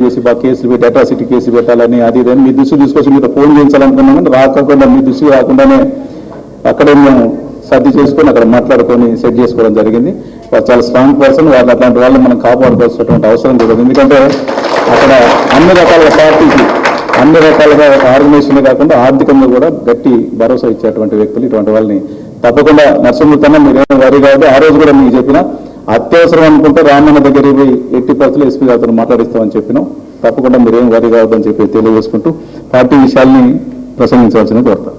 చేసి బాగా కేసులు పెట్టి అట్రాసిటీ కేసు పెట్టాలని అది ఇదని మీ దృష్టి తీసుకొచ్చి మీరు ఫోన్ చేయించాలనుకున్నాం కానీ రాకుండా మీ దృష్టి రాకుండానే అక్కడే మేము సర్ది చేసుకొని అక్కడ మాట్లాడుకొని సెట్ చేసుకోవడం జరిగింది. వాళ్ళు చాలా స్ట్రాంగ్ పర్సన్, వాళ్ళు అట్లాంటి వాళ్ళని మనం కాపాడుకోవాల్సినటువంటి అవసరం లేదు. ఎందుకంటే అక్కడ అన్ని రకాల పార్టీకి అన్ని రకాలుగా ఒక ఆర్గనైజేషన్ కాకుండా ఆర్థికంగా కూడా గట్టి భరోసా ఇచ్చేటువంటి వ్యక్తులు. ఇటువంటి వాళ్ళని తప్పకుండా నరసింహతన్న మీరేమో వరి కాదు. ఆ రోజు కూడా మీకు చెప్పిన అత్యవసరం అనుకుంటే రామన్న దగ్గరికి పోయి 80% ఎస్పీ గారితో మాట్లాడిస్తామని చెప్పినాం. తప్పకుండా మీరేం వరి కావద్దని చెప్పి తెలియజేసుకుంటూ పార్టీ విషయాల్ని ప్రసంగించవలసిన కోరుతాం.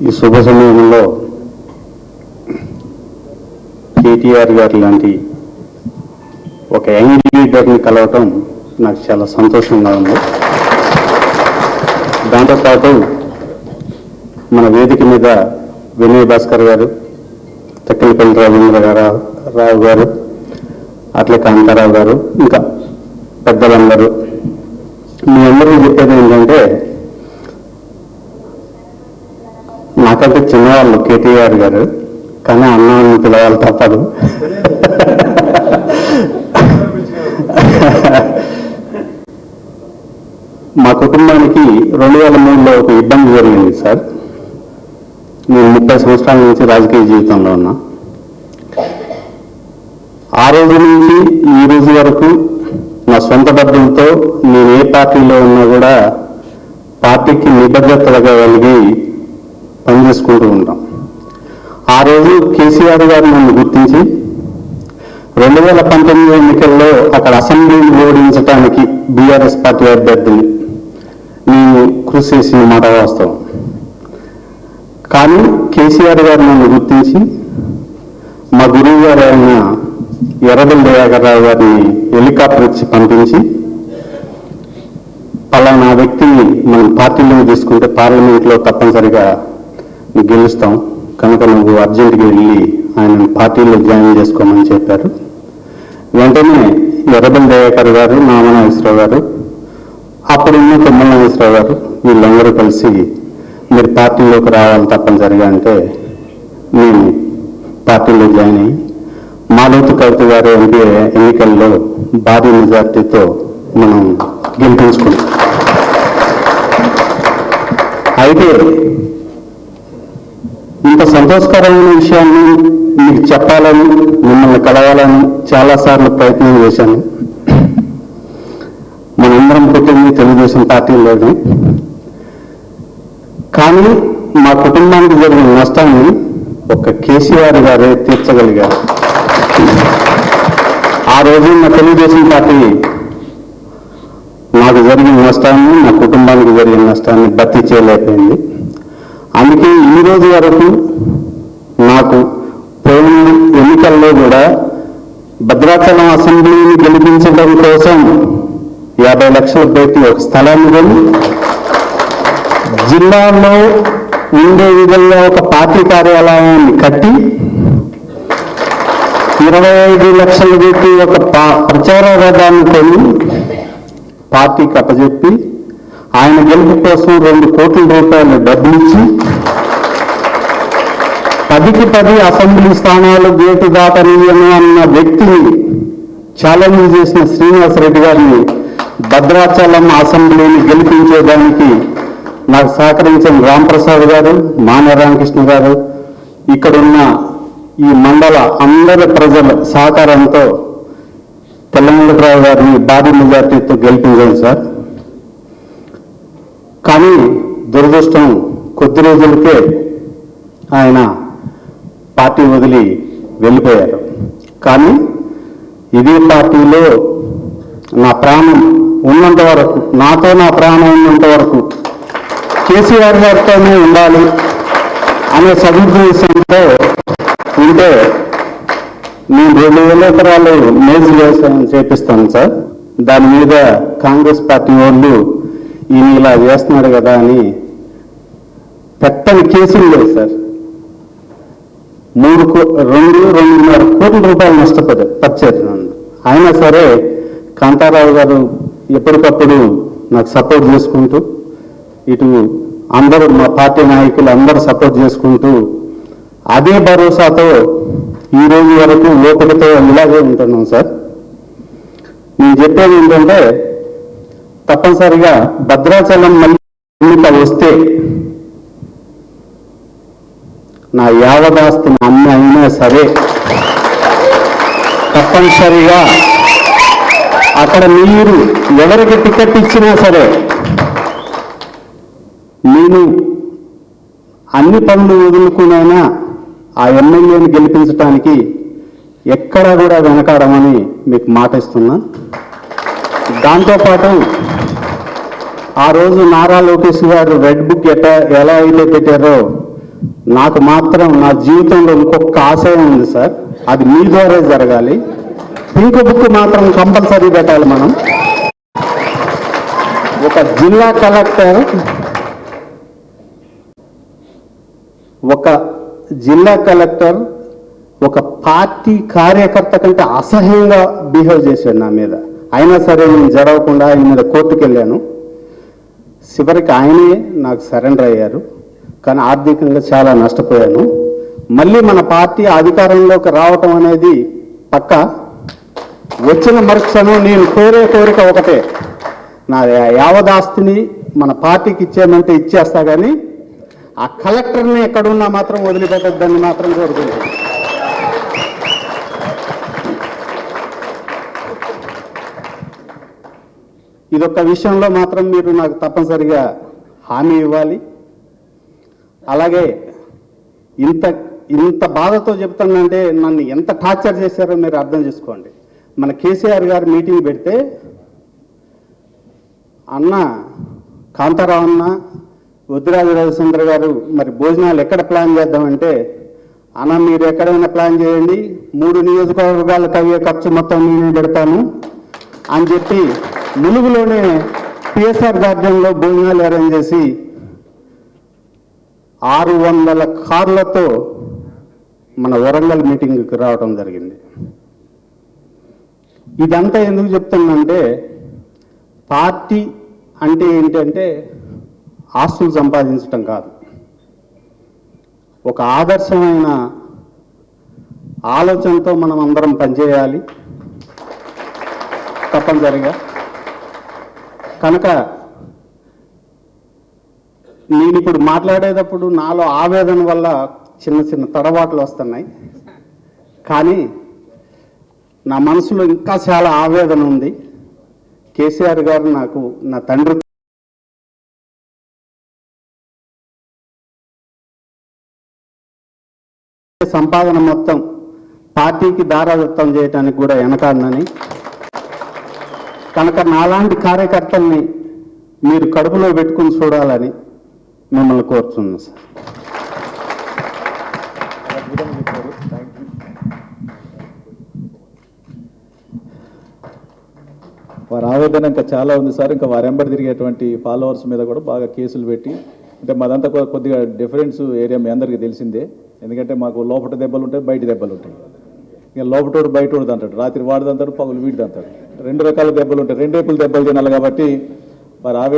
ఈ శుభ సమయంలో కేటీఆర్ గారు లాంటి ఒక యంగ్ లీడర్ని కలవటం నాకు చాలా సంతోషంగా ఉంది. దాంతోపాటు మన వేదిక మీద వినయ్ భాస్కర్ గారు, తక్కినపల్లి రావు గారు, అట్లే కాంతారావు గారు, ఇంకా పెద్దలందరూ, మీ అందరూ చెప్పేది ఏంటంటే నాకంటే చిన్నవాళ్ళు కేటీఆర్ గారు, కానీ అన్నాన్ని పిలవాలి తప్పదు. మా కుటుంబానికి 2003లో ఒక ఇబ్బంది జరిగింది సార్. నేను 30 సంవత్సరాల నుంచి రాజకీయ జీవితంలో ఉన్నా. ఆ రోజు నుంచి ఈ రోజు వరకు నా సొంత డబ్బులతో నేను ఏ పార్టీలో ఉన్నా కూడా పార్టీకి నిబద్ధతగా కలిగి పనిచేసుకుంటూ ఉంటాం. ఆ రోజు కేసీఆర్ గారు నన్ను గుర్తించి 2019 ఎన్నికల్లో అక్కడ అసెంబ్లీని ఓడించడానికి బీఆర్ఎస్ పార్టీ అభ్యర్థిని నేను కృషి చేసిన మాట వాస్తవం. కానీ కేసీఆర్ గారు నన్ను గుర్తించి మా గురువు గారు అయిన ఎర్రబెల్లి దయాకర్ రావు గారిని హెలికాప్టర్ ఇచ్చి పంపించి, పలానా వ్యక్తిని మనం పార్టీలో తీసుకుంటే పార్లమెంట్లో తప్పనిసరిగా గెలుస్తాం కనుక నువ్వు అర్జెంటుగా వెళ్ళి ఆయన పార్టీలో జాయిన్ చేసుకోమని చెప్పారు. వెంటనే ఎర్రబెల్లి దయాకర్ గారు, నామనాగేశ్వరరావు గారు, అప్పుడున్న తుమ్మల నాగేశ్వరరావు గారు, వీళ్ళందరూ కలిసి మీరు పార్టీలోకి రావాలి తప్పనిసరిగా అంటే నేను పార్టీలో జాయిన్ అయ్యి మాలోతు కవిత గారు ఎంపీ ఎన్నికల్లో భారీ మెజార్టీతో మనం గెలిపించుకున్నాం. అయితే ఇంత సంతోషకరమైన విషయాన్ని మీకు చెప్పాలని, మిమ్మల్ని కలవాలని చాలాసార్లు ప్రయత్నం చేశాను. మనందరం పుట్టింది తెలుగుదేశం పార్టీలోనే. కానీ మా కుటుంబానికి జరిగిన నష్టాన్ని ఒక కేసీఆర్ గారే తీర్చగలిగారు. ఆ రోజు మా తెలుగుదేశం పార్టీ నాకు జరిగిన నష్టాన్ని, మా కుటుంబానికి జరిగిన నష్టాన్ని భర్తీ చేయలేకపోయింది. అందుకే ఈ రోజు వరకు నాకు పోయిన ఎన్నికల్లో కూడా భద్రాచలం అసెంబ్లీని గెలిపించడం కోసం 50 లక్షలు పెట్టి ఒక స్థలాన్ని కొని జిల్లాలో ఉండే విధంగా ఒక పార్టీ కార్యాలయాన్ని కట్టి 25 లక్షలు పెట్టి ఒక ప్రచార రథాన్ని కొని పార్టీకి అప్పచెప్పి ఆయన గెలుపు కోసం 2 కోట్ల రూపాయలు డబ్బులిచ్చి 10కి 10 అసెంబ్లీ స్థానాలు గేటు దాటనీయను అన్న వ్యక్తిని ఛాలెంజ్ చేసిన శ్రీనివాసరెడ్డి గారిని భద్రాచలం అసెంబ్లీని గెలిపించేదానికి నాకు సహకరించిన రాంప్రసాద్ గారు, మాన రామకృష్ణ గారు, ఇక్కడున్న ఈ మండల అందరి ప్రజల సహకారంతో తెలంగాణరావు గారిని భారీ మెజార్టీతో గెలిపించాను సార్. కానీ దురదృష్టం కొద్ది రోజులకే ఆయన పార్టీ వదిలి వెళ్ళిపోయారు. కానీ ఇదే పార్టీలో నా ప్రాణం ఉన్నంత వరకు, నాతో నా ప్రాణం ఉన్నంత వరకు కేసీఆర్ గారితోనే ఉండాలి అనే సదుద్దేశంతో ఉంటే నేను 2000 ఎకరాలు మేజ్ వ్యవసాయం చేపిస్తాను సార్. దాని మీద కాంగ్రెస్ పార్టీ వాళ్ళు ఈయన ఇలా చేస్తున్నాడు కదా అని పెట్టని కేసులు లేదు సార్. 2.5 కోట్ల రూపాయలు నష్టపరిచారు నన్ను. అయినా సరే కాంతారావు గారు ఎప్పటికప్పుడు నాకు సపోర్ట్ చేసుకుంటూ, ఇటు అందరూ మా పార్టీ నాయకులు అందరూ సపోర్ట్ చేసుకుంటూ, అదే భరోసాతో ఈ రోజు వరకు ఓపికతో ఇలాగే ఉంటున్నాం సార్. నేను చెప్పేది ఏంటంటే తప్పనిసరిగా భద్రాచలం మళ్ళీ ఎన్నిక వస్తే నా యావదాస్తిని అమ్మి అయినా సరే తప్పనిసరిగా అక్కడ మీరు ఎవరికి టికెట్ ఇచ్చినా సరే నేను అన్ని పనులు వదులుకునైనా ఆ ఎమ్మెల్యేని గెలిపించడానికి ఎక్కడా కూడా వెనకాడమని మీకు మాట ఇస్తున్నా. దాంతోపాటు ఆ రోజు నారా లోకేష్ గారు రెడ్ బుక్ ఎలా అయితే పెట్టారో నాకు మాత్రం నా జీవితంలో ఇంకొక ఆశయం ఉంది సార్. అది మీ ద్వారా జరగాలి. పింక్ బుక్ మాత్రం కంపల్సరీ పెట్టాలి. మనం ఒక జిల్లా కలెక్టర్ ఒక పార్టీ కార్యకర్త కంటే అసహ్యంగా బిహేవ్ చేశాడు నా మీద. అయినా సరే నేను జరగకుండా ఆయన మీద కోర్టుకు వెళ్ళాను. చివరికి ఆయనే నాకు సరెండర్ అయ్యారు. కానీ ఆర్థికంగా చాలా నష్టపోయాను. మళ్ళీ మన పార్టీ అధికారంలోకి రావటం అనేది పక్క. వచ్చిన మరుక్షణం నేను కోరిక ఒకటే, నా యావదాస్తిని మన పార్టీకి ఇచ్చేయమంటే ఇచ్చేస్తా, కానీ ఆ కలెక్టర్ని ఎక్కడున్నా మాత్రం వదిలిపెట్టద్దని మాత్రం కోరుకుంటాను. ఇదొక విషయంలో మాత్రం మీరు నాకు తప్పనిసరిగా హామీ ఇవ్వాలి. అలాగే ఇంత బాధతో చెప్తానంటే నన్ను ఎంత టార్చర్ చేశారో మీరు అర్థం చేసుకోండి. మన కేసీఆర్ గారు మీటింగ్ పెడితే అన్న కాంతారావు అన్న వద్దిరాజు రవిచంద్ర గారు మరి భోజనాలు ఎక్కడ ప్లాన్ చేద్దామంటే, అన్న మీరు ఎక్కడైనా ప్లాన్ చేయండి, 3 నియోజకవర్గాలకు అయ్యే ఖర్చు మొత్తం నేనే పెడతాను అని చెప్పి ములుగులోనే పిఎస్ఆర్ గార్డెన్లో భోజనాలు అరేంజ్ చేసి 600 కార్లతో మన వరంగల్ మీటింగ్కి రావడం జరిగింది. ఇదంతా ఎందుకు చెప్తున్నానంటే, పార్టీ అంటే ఏంటంటే ఆస్తులు సంపాదించటం కాదు, ఒక ఆదర్శమైన ఆలోచనతో మనం అందరం పనిచేయాలి తప్పనిసరిగా. కనుక నేను ఇప్పుడు మాట్లాడేటప్పుడు నాలో ఆవేదన వల్ల చిన్న తడబాట్లు వస్తున్నాయి. కానీ నా మనసులో ఇంకా చాలా ఆవేదన ఉంది. కేసీఆర్ గారు నాకు నా తండ్రి సంపాదన మొత్తం పార్టీకి దారాదత్తం చేయడానికి కూడా వెనకాడనని, కనుక నాలాంటి కార్యకర్తల్ని మీరు కడుపులో పెట్టుకుని చూడాలని మిమ్మల్ని కోరుతున్నాను సార్. వారి ఆవేదన ఇంకా చాలా ఉంది సార్. ఇంకా వారి వెంబడి తిరిగేటువంటి ఫాలోవర్స్ మీద కూడా బాగా కేసులు పెట్టి, అంటే మాదంతా కొద్దిగా డిఫరెన్స్ ఏరియా మీ అందరికీ తెలిసిందే. ఎందుకంటే మాకు లోపల దెబ్బలు ఉంటాయి, బయట దెబ్బలు ఉంటాయి. ఇక లోపటోడు బయటోడు అంటాడు, రాత్రి వాడిదంటాడు, పగులు వీడిదంటాడు. 2 రకాల దెబ్బలు ఉంటాయి. 2 వైపులు దెబ్బలు తినాలి. కాబట్టి వారి ఆవేదన